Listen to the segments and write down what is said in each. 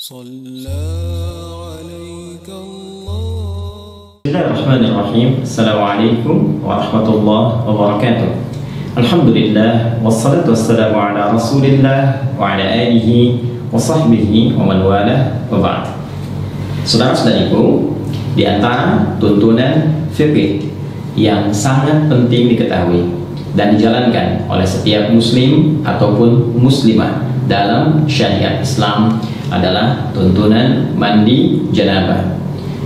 صلى عليك الله. Bismillahirrahmanirrahim. Assalamualaikum warahmatullahi wabarakatuh. Alhamdulillah wassalatu wassalamu ala Rasulillah wa ala alihi wa sahbihi wa man walah wa ba'd. Saudara-saudariku, di antara tuntunan fikih yang sangat penting diketahui dan dijalankan oleh setiap muslim ataupun muslimah dalam syariat Islam adalah tuntunan mandi janabah.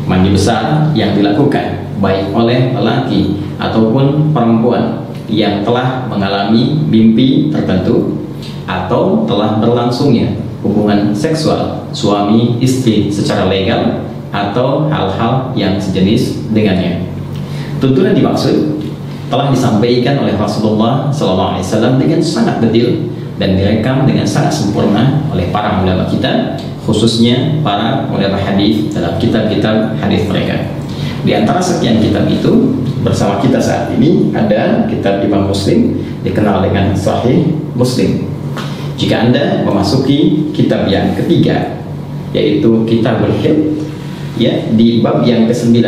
Mandi besar yang dilakukan baik oleh lelaki ataupun perempuan yang telah mengalami mimpi tertentu atau telah berlangsungnya hubungan seksual suami istri secara legal atau hal-hal yang sejenis dengannya. Tuntunan dimaksud telah disampaikan oleh Rasulullah SAW dengan sangat detail dan direkam dengan sangat sempurna oleh para ulama kita, khususnya para ulama hadis dalam kitab-kitab hadis mereka. Di antara sekian kitab itu, bersama kita saat ini ada kitab Imam Muslim dikenal dengan Sahih Muslim. Jika Anda memasuki kitab yang ketiga, yaitu Kitabul Haid, ya, di bab yang ke-9,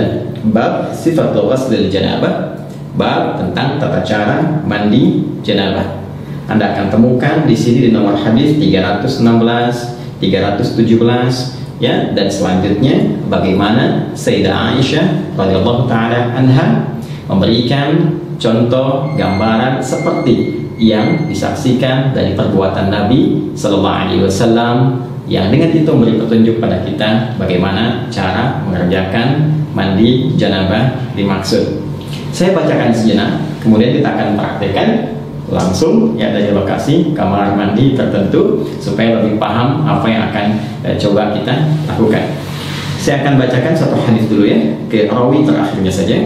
bab Sifatul Ghuslil Janabah, bab tentang tata cara mandi janabah. Anda akan temukan di sini di nomor hadis 316, 317, ya, dan selanjutnya bagaimana Sayyidah Aisyah radhiyallahu taala anha memberikan contoh gambaran seperti yang disaksikan dari perbuatan Nabi sallallahu alaihi wasallam, yang dengan itu memberi petunjuk pada kita bagaimana cara mengerjakan mandi janabah dimaksud. Saya bacakan sejenak, kemudian kita akan praktekkan langsung, ya, dari lokasi kamar mandi tertentu supaya lebih paham apa yang akan coba kita lakukan. Saya akan bacakan satu hadis dulu, ya, ke rawi terakhirnya saja.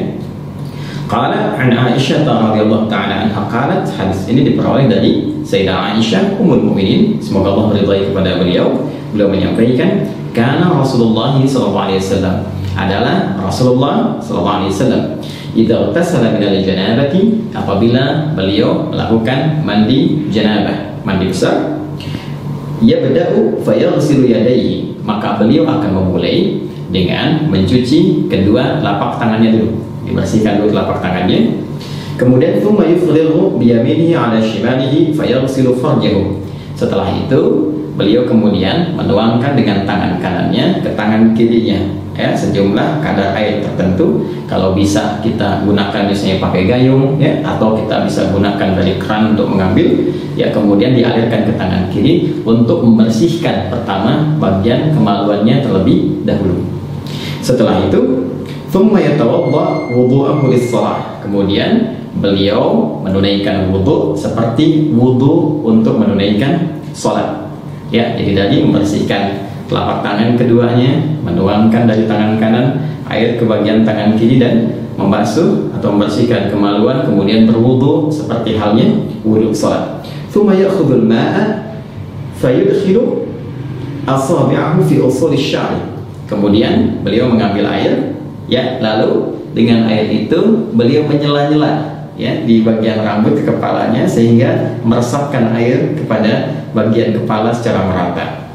Qala an Aisyah radhiyallahu taala anha qalat, hadis ini diperoleh dari Sayyidah Aisyah ummul mukminin, semoga Allah meridai kepada beliau. Beliau menyampaikan, kana Rasulullah sallallahu alaihi wasallam, adalah Rasulullah sallallahu alaihi wasallam, idza tasala minal janabati, apabila beliau melakukan mandi janabah, mandi besar, yabda'u fayaghsilu yadayhi, maka beliau akan memulai dengan mencuci kedua telapak tangannya dulu, dibersihkan dulu telapak tangannya. Kemudian thumma yufrigu bi yaminihi 'ala shimalihi fayaghsilu farjahu. Setelah itu beliau kemudian menuangkan dengan tangan kanannya ke tangan kirinya, ya, sejumlah kadar air tertentu. Kalau bisa kita gunakan misalnya pakai gayung, ya, atau kita bisa gunakan dari keran untuk mengambil, ya, kemudian dialirkan ke tangan kiri untuk membersihkan pertama bagian kemaluannya terlebih dahulu. Setelah itu thumma yatawadda wudu'ahu lis-shalah, kemudian beliau menunaikan wudu seperti wudu untuk menunaikan salat, ya, jadi tadi membersihkan telapak tangan keduanya, menuangkan dari tangan kanan air ke bagian tangan kiri dan membasuh atau membersihkan kemaluan, kemudian berwudu seperti halnya wudu salat. Tsumma ya'khudhul ma'a fayudkhilu asabi'ahu fi usul asy-sya'ri. Kemudian beliau mengambil air, ya, lalu dengan air itu beliau menyela-nyela, ya, di bagian rambut ke kepalanya sehingga meresapkan air kepada bagian kepala secara merata.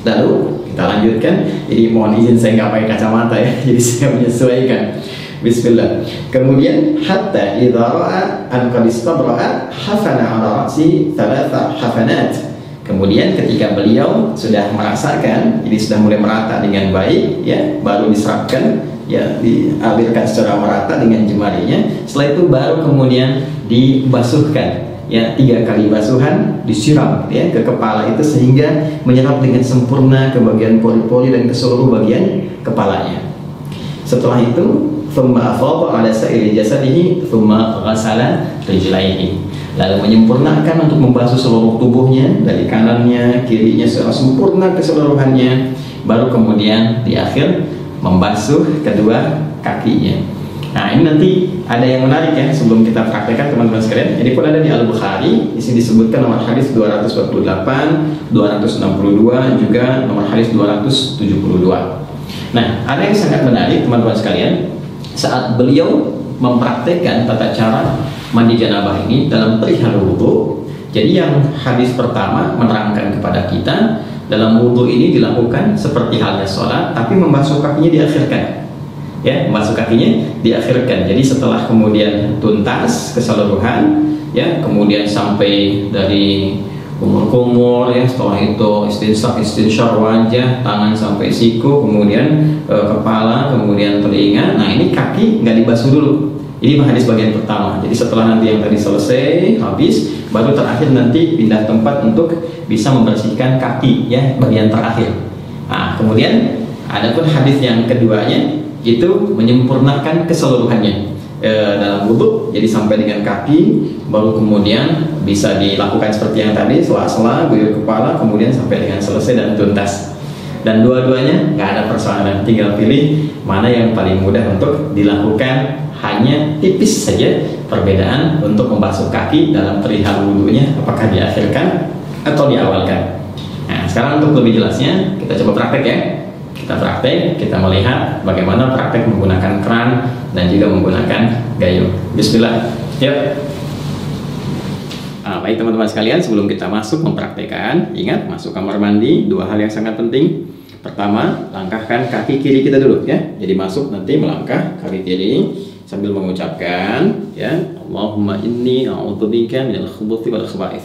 Lalu kita lanjutkan. Jadi mohon izin saya nggak pakai kacamata, ya, jadi saya menyesuaikan. Bismillah. Kemudian hatta idza ra'a an qad istabra'a hafana 'ala ra'si thalatha hafanat. Kemudian ketika beliau sudah merasakan, jadi sudah mulai merata dengan baik, ya, baru diserapkan, ya, dialirkan secara merata dengan jemarinya. Setelah itu baru kemudian dibasuhkan, ya, 3 kali basuhan disiram, ya, ke kepala itu sehingga menyerap dengan sempurna ke bagian pori-pori dan ke seluruh bagian kepalanya. Setelah itu thumma afadha 'ala sa'iri jasadihi thumma ghasala rijlaihi, lalu menyempurnakan untuk membasuh seluruh tubuhnya dari kanannya kirinya secara sempurna keseluruhannya, baru kemudian di akhir membasuh kedua kakinya. Nah, ini nanti ada yang menarik, ya, sebelum kita praktekkan teman-teman sekalian. Ini pun ada di Al-Bukhari. Di sini disebutkan nomor hadis 248, 262, juga nomor hadis 272. Nah, ada yang sangat menarik teman-teman sekalian. Saat beliau mempraktekkan tata cara mandi janabah ini dalam perihal wudu, jadi yang hadis pertama menerangkan kepada kita dalam wudhu ini dilakukan seperti halnya sholat, tapi membasuh kakinya diakhirkan. Ya, membasuh kakinya diakhirkan. Jadi setelah kemudian tuntas keseluruhan, ya, kemudian sampai dari kumur-kumur, ya, setelah itu istinsyaq wajah, tangan sampai siku, kemudian kepala, kemudian telinga. Nah, ini kaki nggak dibasuh dulu. Ini hadis bagian pertama. Jadi setelah nanti yang tadi selesai, habis, baru terakhir nanti pindah tempat untuk bisa membersihkan kaki, ya, bagian terakhir. Nah, kemudian adapun hadis yang keduanya itu menyempurnakan keseluruhannya dalam wudhu. Jadi sampai dengan kaki, baru kemudian bisa dilakukan seperti yang tadi, sela-sela, guyur kepala, kemudian sampai dengan selesai dan tuntas. Dan dua-duanya nggak ada persoalan, tinggal pilih mana yang paling mudah untuk dilakukan. Hanya tipis saja perbedaan untuk membasuh kaki dalam perihal wudhunya, apakah diakhirkan atau diawalkan. Nah, sekarang untuk lebih jelasnya kita coba praktek, ya. Kita praktek, kita melihat bagaimana praktek menggunakan keran dan juga menggunakan gayung. Bismillah. Yuk. Baik teman-teman sekalian, sebelum kita masuk mempraktekkan, ingat masuk kamar mandi, dua hal yang sangat penting. Pertama, langkahkan kaki kiri kita dulu, ya. Jadi masuk nanti melangkah kaki kiri sambil mengucapkan, ya, Allahumma inni a'udzubika minal khubuthi wal khaba'ith.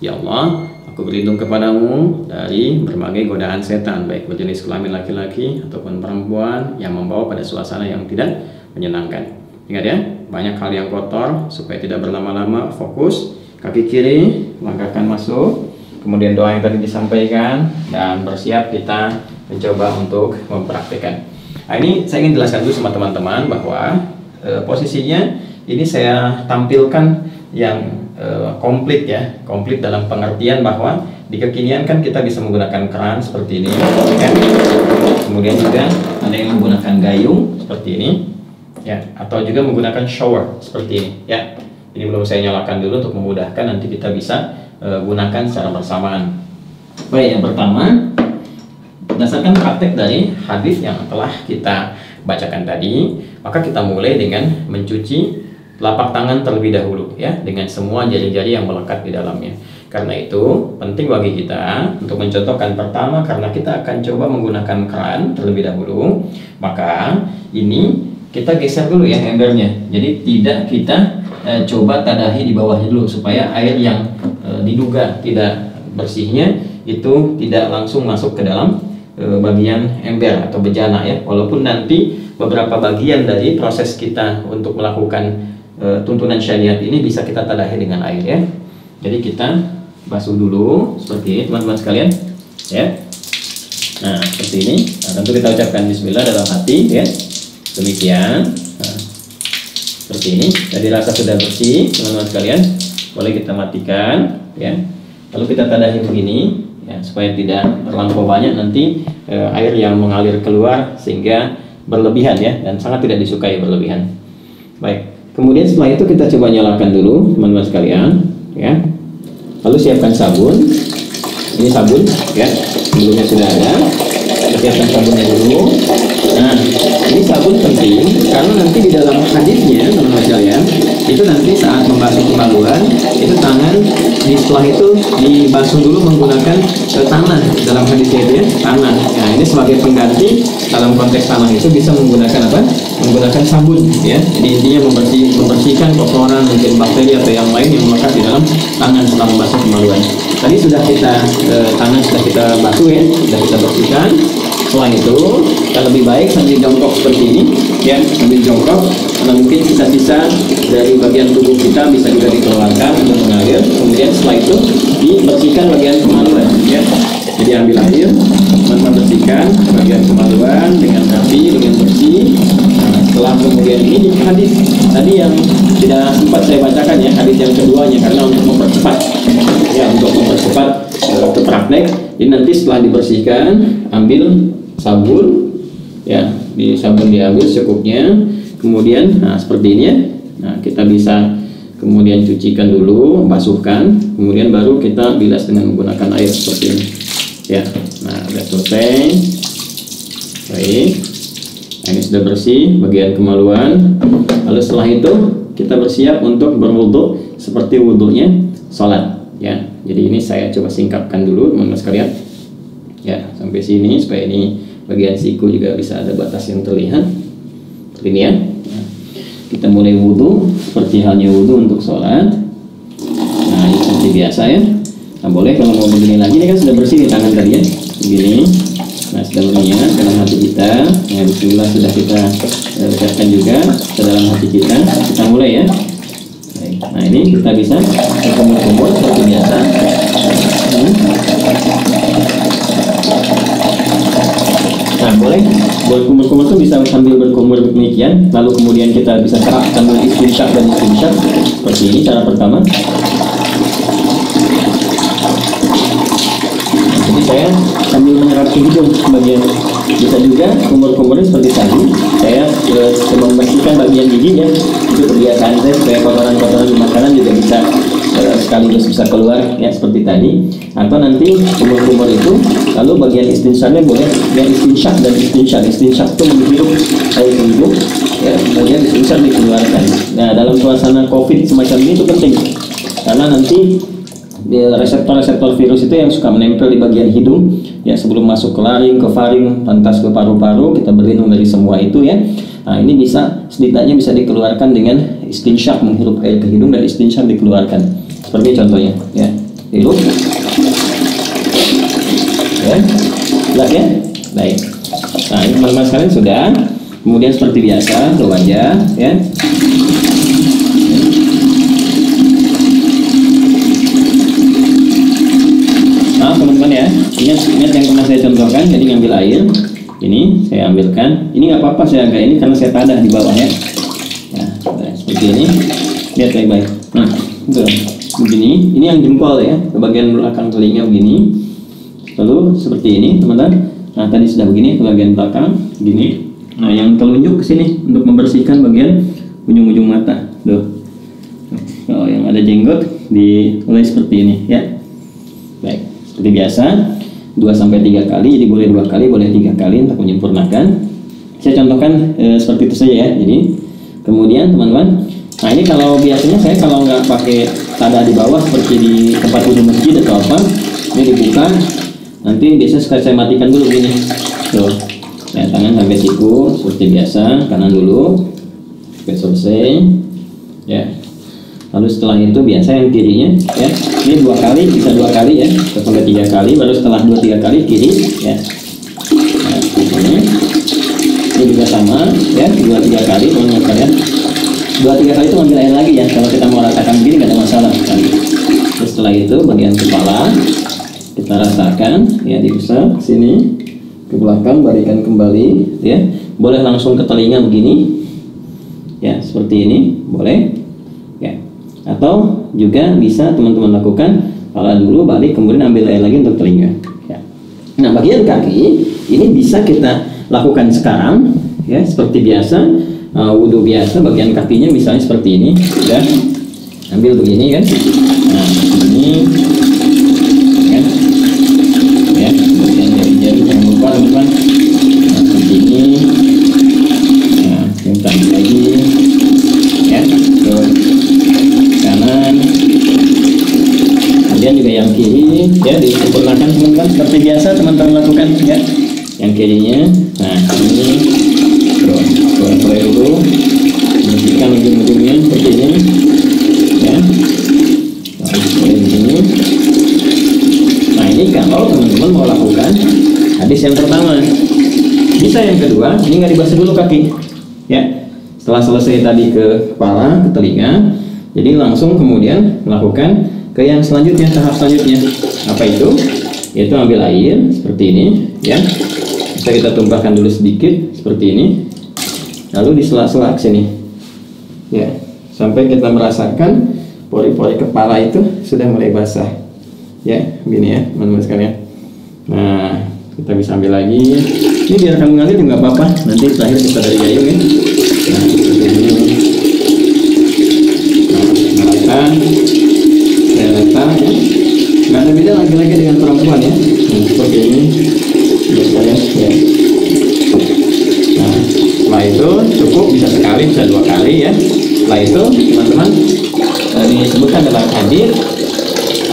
Ya Allah, aku berlindung kepadamu dari berbagai godaan setan, baik berjenis kelamin laki-laki ataupun perempuan yang membawa pada suasana yang tidak menyenangkan. Ingat, ya, banyak hal yang kotor. Supaya tidak berlama-lama, fokus kaki kiri, langkahkan masuk, kemudian doa yang tadi disampaikan, dan bersiap kita mencoba untuk mempraktikkan. Nah, ini saya ingin jelaskan dulu sama teman-teman bahwa posisinya ini saya tampilkan yang komplit, ya, komplit dalam pengertian bahwa di kekinian kan kita bisa menggunakan keran seperti ini, kan? Kemudian juga ada yang menggunakan gayung seperti ini, ya, atau juga menggunakan shower seperti ini, ya. Ini belum saya nyalakan dulu untuk memudahkan, nanti kita bisa gunakan secara bersamaan. Baik, yang pertama, berdasarkan praktek dari hadis yang telah kita bacakan tadi, maka kita mulai dengan mencuci telapak tangan terlebih dahulu, ya, dengan semua jari-jari yang melekat di dalamnya. Karena itu penting bagi kita untuk mencontohkan. Pertama, karena kita akan coba menggunakan keran terlebih dahulu, maka ini kita geser dulu, ya, embernya. Jadi tidak kita coba tadahi di bawahnya dulu, supaya air yang diduga tidak bersihnya itu tidak langsung masuk ke dalam bagian ember atau bejana, ya. Walaupun nanti beberapa bagian dari proses kita untuk melakukan tuntunan syariat ini bisa kita tadahi dengan air, ya. Jadi kita basuh dulu seperti ini teman-teman sekalian, ya. Nah, seperti ini. Nah, tentu kita ucapkan bismillah dalam hati, ya. Demikian. Nah, seperti ini. Jadi rasa sudah bersih teman-teman sekalian, boleh kita matikan, ya. Lalu kita tadahi begini, ya, supaya tidak terlampau banyak nanti air yang mengalir keluar sehingga berlebihan, ya, dan sangat tidak disukai berlebihan. Baik, kemudian setelah itu kita coba nyalakan dulu teman-teman sekalian, ya. Lalu siapkan sabun. Ini sabun, ya, sebelumnya sudah ada. Kita siapkan sabunnya dulu. Nah, ini sabun penting karena nanti di dalam hadisnya teman-teman sekalian, itu nanti saat membasuh kemaluan, itu tangan setelah itu dibasuh dulu menggunakan tanah. Dalam hadisnya itu, ya, tanah. Nah, ini sebagai pengganti dalam konteks tanah itu bisa menggunakan apa? Menggunakan sabun, ya. Jadi intinya membersihkan kotoran, mungkin bakteri atau yang lain yang melekat di dalam tangan setelah membasuh kemaluan. Tadi sudah kita tangan sudah kita basuh, ya, sudah kita bersihkan. Setelah itu kita lebih baik sambil jongkok seperti ini, ya, sambil jongkok, karena mungkin sisa-sisa dari bagian tubuh kita bisa juga dikeluarkan untuk mengalir. Kemudian setelah itu dibersihkan bagian kemaluan, ya. Jadi ambil air, teman-teman bersihkan bagian kemaluan dengan rapi, dengan bersih. Nah, setelah kemudian ini hadis tadi yang tidak sempat saya bacakan, ya, hadis yang keduanya, karena untuk mempercepat, ya, untuk mempercepat ke praktek. Jadi nanti setelah dibersihkan, ambil sabun, ya, di sabun diambil secukupnya. Kemudian, nah, seperti ini, ya. Nah, kita bisa kemudian cucikan dulu, basuhkan, kemudian baru kita bilas dengan menggunakan air seperti ini, ya. Nah, sudah selesai. Baik. Nah, ini sudah bersih bagian kemaluan. Lalu setelah itu kita bersiap untuk berwudu seperti wudunya sholat, ya. Jadi ini saya coba singkapkan dulu teman-teman sekalian. ya sampai sini supaya ini bagian siku juga bisa ada batas yang terlihat seperti ini ya. Kita mulai wudhu seperti halnya wudhu untuk sholat. Nah ini seperti biasa ya. Nah boleh kalau mau begini lagi, ini kan sudah bersih di tangan tadi ya, begini. Nah sudah berniat dalam hati kita, ya bismillah sudah kita ucapkan juga ke dalam hati kita. Kita mulai ya. Baik. Nah ini kita bisa berkumur-kumur seperti biasa. Nah boleh berkumur-kumur itu bisa sambil berkumur demikian, lalu kemudian kita bisa serap sambil istinsyak dan istinsyak seperti ini cara pertama. Jadi saya sambil menyerap ke hidung bagian, bisa juga kumur-kumurnya seperti tadi. Saya coba membersihkan bagian gigi ya, itu kebiasaan saya supaya kotoran-kotoran di makanan juga bisa sekaligus bisa keluar ya seperti tadi. Atau nanti kumur-kumur itu lalu bagian istinsyaknya boleh yang istinsyak dan istinsyak itu menghirup air ke hidung ya, kemudian istinsyak dikeluarkan. Nah dalam suasana COVID semacam ini itu penting karena nanti reseptor-reseptor virus itu yang suka menempel di bagian hidung ya, sebelum masuk ke laring, ke faring, lantas ke paru-paru, kita berlindung dari semua itu ya. Nah ini bisa setidaknya bisa dikeluarkan dengan istinsyak, menghirup air ke hidung dan istinsyak dikeluarkan seperti contohnya ya, hirup ya, jelas ya, baik. Nah ini teman-teman sekalian sudah, kemudian seperti biasa ke wajah ya. Teman-teman ya, ingat yang pernah saya contohkan. Jadi ngambil air, ini saya ambilkan, ini nggak apa-apa saya agak ini karena saya tadah di bawah ya. Nah, seperti ini, lihat baik-baik. Nah, begini, ini yang jempol ya, ke bagian belakang telinga begini. Lalu seperti ini, teman-teman. Nah, tadi sudah begini ke bagian belakang, begini. Nah, yang telunjuk ke sini untuk membersihkan bagian ujung-ujung mata. Tuh. Kalau yang ada jenggot dimulai seperti ini ya. Baik. Seperti biasa 2-3 kali, jadi boleh 2 kali, boleh 3 kali untuk menyempurnakan. Saya contohkan seperti itu saja ya. Jadi kemudian teman-teman, nah ini kalau biasanya saya kalau nggak pakai tadah di bawah seperti di tempat wudhu masjid atau apa, ini dibuka, nanti biasanya saya matikan dulu gini. Tuh, ya, tangan sampai siku seperti biasa, kanan dulu sampai selesai ya. Lalu setelah itu biasa yang kirinya ya, ini 2 kali, bisa 2 kali ya, sampai 3 kali, baru setelah 2-3 kali kiri ya. Nah, ini juga sama ya, 2-3 kali teman-teman sekalian. 2-3 kali itu ambil air lagi ya, kalau kita mau rasakan begini nggak ada masalah kan. Terus setelah itu bagian kepala kita rasakan ya, diusap sini ke belakang, balikan kembali ya. Boleh langsung ke telinga begini ya, seperti ini boleh ya. Atau juga bisa teman-teman lakukan kepala dulu, balik, kemudian ambil air lagi untuk telinga ya. Nah bagian kaki ini bisa kita lakukan sekarang ya, seperti biasa wudhu biasa. Bagian kakinya misalnya seperti ini ya, ambil begini kan. Nah ini ya, ya bagian jari-jari jangan lupa teman-teman. Nah seperti ini ya, yang tadi lagi ya, terus kanan, kemudian juga yang kiri ya, disempurnakan teman-teman seperti biasa teman-teman lakukan ya, yang kirinya. Nah ini terus mulai dulu bersihkan ujung-ujungnya seperti ini ya. Nah, mulai begini. Nah ini kalau teman-teman mau lakukan hadis yang pertama, bisa yang kedua ini nggak dibasuh dulu kaki ya. Setelah selesai tadi ke kepala, ke telinga, jadi langsung kemudian melakukan ke yang selanjutnya, tahap selanjutnya. Apa itu? Yaitu ambil air seperti ini ya. Bisa kita tumpahkan dulu sedikit seperti ini. Lalu di sela-sela sini ya, sampai kita merasakan pori-pori kepala itu sudah mulai basah ya, begini ya teman-teman sekalian. Nah kita bisa ambil lagi, ini biarkan mengalir juga apa-apa, nanti terakhir kita dari gayung ya. Nah seperti ini, nah saya letak ya, nggak ada beda laki-laki dengan perempuan ya. Nah, seperti ini biasanya ya. Nah setelah itu cukup, bisa sekali, bisa 2 kali ya. Setelah itu teman-teman disebutkan dalam hadis,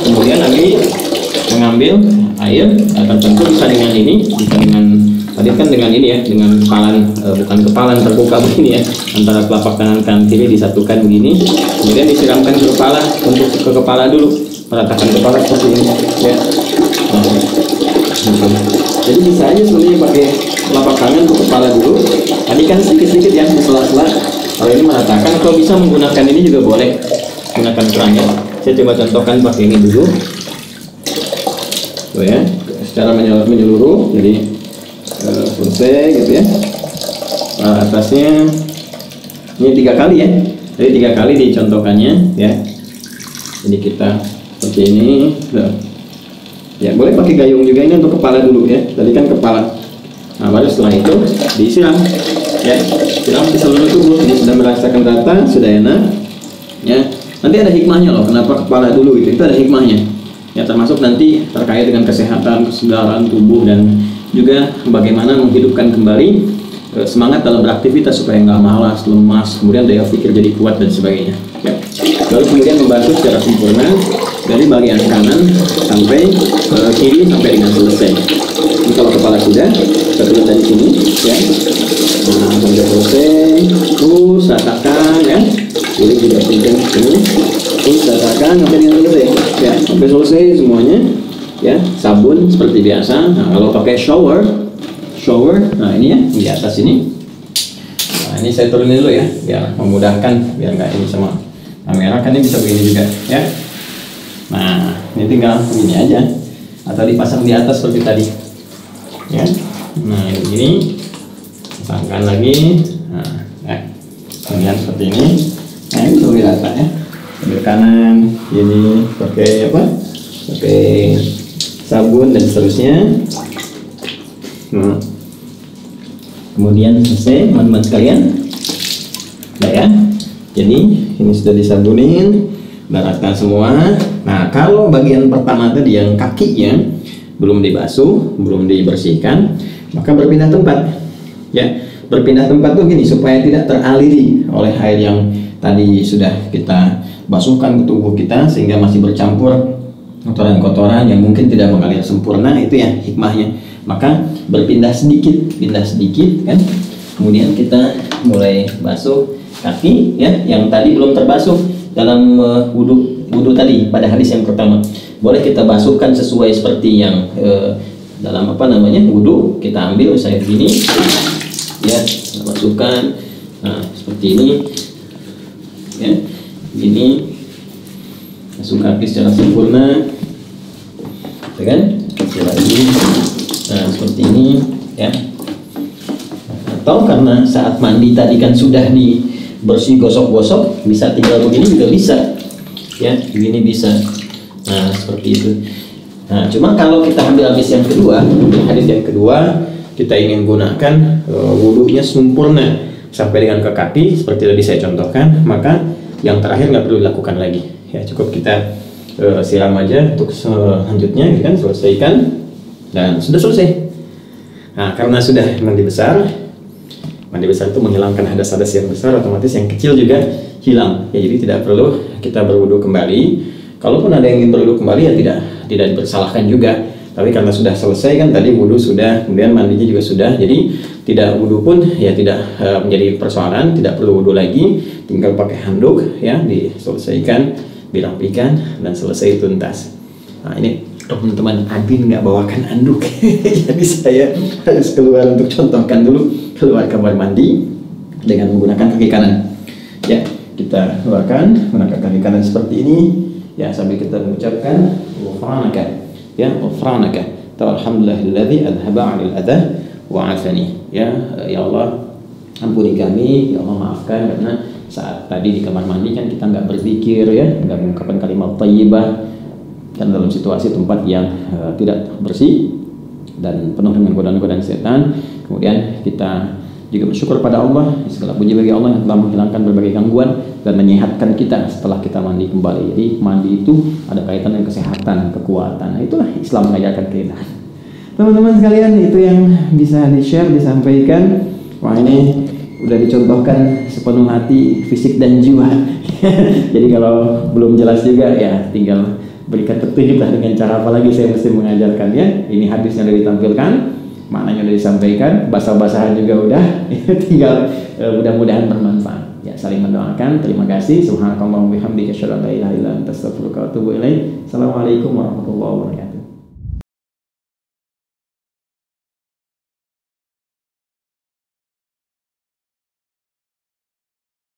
kemudian Nabi mengambil air. Tentu bisa dengan ini, bisa dengan tadi kan dengan ini ya, dengan kepalan bukan kepalan terbuka begini ya, antara telapak tangan kanan kiri disatukan begini, kemudian disiramkan ke kepala, untuk ke kepala dulu, meratakan kepala seperti ini ya. Jadi bisa aja sebenarnya pakai telapak tangan ke kepala dulu. Tadi kan sedikit-sedikit ya, sela-sela. Kalau ini meratakan, kalau bisa menggunakan ini juga boleh, gunakan kerangnya. Saya coba contohkan pakai ini dulu. Tuh ya, secara menyeluruh, jadi selesai gitu ya. Atasnya ini 3 kali ya, jadi 3 kali dicontohkannya ya. Jadi kita seperti ini. Ya, boleh pakai gayung juga, ini untuk kepala dulu ya. Tadi kan kepala. Nah, baru setelah itu disiram ya, siram di seluruh tubuh. Ini sudah merasakan rata, sudah enak ya. Nanti ada hikmahnya loh, kenapa kepala dulu itu ada hikmahnya ya, termasuk nanti terkait dengan kesehatan, kesegaran tubuh, dan juga bagaimana menghidupkan kembali semangat dalam beraktivitas supaya nggak malas, lemas, kemudian daya pikir jadi kuat dan sebagainya ya. Lalu kemudian membantu secara sempurna dari bagian kanan sampai kiri sampai dengan selesai. Ini kalau kepala sudah, kita turun dari sini ya. Nah, sampai selesai, terus ratakan ya. Jadi juga pinjam sini, terus ratakan sampai dengan selesai ya, sampai selesai semuanya ya. Sabun seperti biasa. Nah, kalau pakai shower, nah ini ya di atas ini. Nah, ini saya turunin dulu ya, biar memudahkan, biar nggak ini sama kamera kan, ini bisa begini juga ya. Nah, ini tinggal begini aja, atau dipasang di atas seperti tadi ya. Nah, ini begini, pasangkan lagi. Nah ya, kemudian seperti ini. Nah, ini lebih rata ya, sebelah kanan ini pakai apa, pakai sabun dan seterusnya. Nah, kemudian selesai teman-teman sekalian. Nah ya, jadi ini sudah disabunin, rata semua. Nah, kalau bagian pertama tadi yang kakinya belum dibasuh, belum dibersihkan, maka berpindah tempat ya. Berpindah tempat tuh gini, supaya tidak teraliri oleh air yang tadi sudah kita basuhkan ke tubuh kita, sehingga masih bercampur kotoran-kotoran yang mungkin tidak mengalir sempurna. Itu ya hikmahnya. Maka berpindah sedikit, pindah sedikit kan. Kemudian kita mulai basuh kaki ya, yang tadi belum terbasuh dalam wudhu tadi pada hadis yang pertama. Boleh kita basuhkan sesuai seperti yang dalam apa namanya wudhu. Kita ambil misalnya begini ya, kita basuhkan. Nah, seperti ini ya, ini basuh kaki secara sempurna ya kan. Lagi, nah seperti ini ya. Atau karena saat mandi tadi kan sudah bersih, gosok-gosok, bisa tinggal begini juga bisa ya, begini bisa. Nah seperti itu. Nah cuma kalau kita ambil hadis yang kedua, hadis yang kedua kita ingin gunakan wudhunya sempurna sampai dengan ke kaki seperti tadi saya contohkan, maka yang terakhir nggak perlu dilakukan lagi ya, cukup kita siram aja untuk selanjutnya kan, selesaikan dan sudah selesai. Nah karena sudah mandi besar itu menghilangkan hadas-hadas yang besar, otomatis yang kecil juga hilang ya. Jadi tidak perlu kita berwudu kembali. Kalaupun ada yang ingin berwudu kembali ya tidak dipersalahkan juga. Tapi karena sudah selesai kan tadi wudu sudah, kemudian mandinya juga sudah, jadi tidak wudu pun ya tidak menjadi persoalan, tidak perlu wudu lagi, tinggal pakai handuk ya, diselesaikan, dirapikan dan selesai tuntas. Nah ini teman-teman admin nggak bawakan handuk, jadi saya harus keluar untuk contohkan dulu, keluar kamar mandi dengan menggunakan kaki kanan. Ya kita keluarkan menggunakan kaki kanan seperti ini ya, sambil kita mengucapkan ghufranaka ya, ghufranaka alhamdulillahilladzi adhaba 'anil adha wa 'afani ya. Ya Allah ampuni kami, ya Allah maafkan, karena saat tadi di kamar mandi kan kita nggak berzikir ya, nggak mengucapkan kalimat thayyibah, dan dalam situasi tempat yang tidak bersih dan penuh dengan godaan-godaan setan. Kemudian kita juga bersyukur pada Allah, segala puji bagi Allah yang telah menghilangkan berbagai gangguan dan menyehatkan kita setelah kita mandi kembali. Jadi mandi itu ada kaitan dengan kesehatan, kekuatan. Nah, itulah Islam mengajarkan kita. Teman-teman sekalian, itu yang bisa di-share, disampaikan. Wah ini udah dicontohkan sepenuh hati, fisik dan jiwa. Jadi kalau belum jelas juga ya tinggal berikan petunjuk lah dengan cara apa lagi saya mesti mengajarkannya. Ini hadisnya sudah ditampilkan, maknanya sudah disampaikan, basah-basahan juga udah, tinggal mudah-mudahan bermanfaat. Ya, saling mendoakan. Terima kasih. Subhanakallahumma wa bihamdika asyhadu an la ilaha illa anta astaghfiruka wa atubu ilaik. Assalamualaikum warahmatullahi wabarakatuh.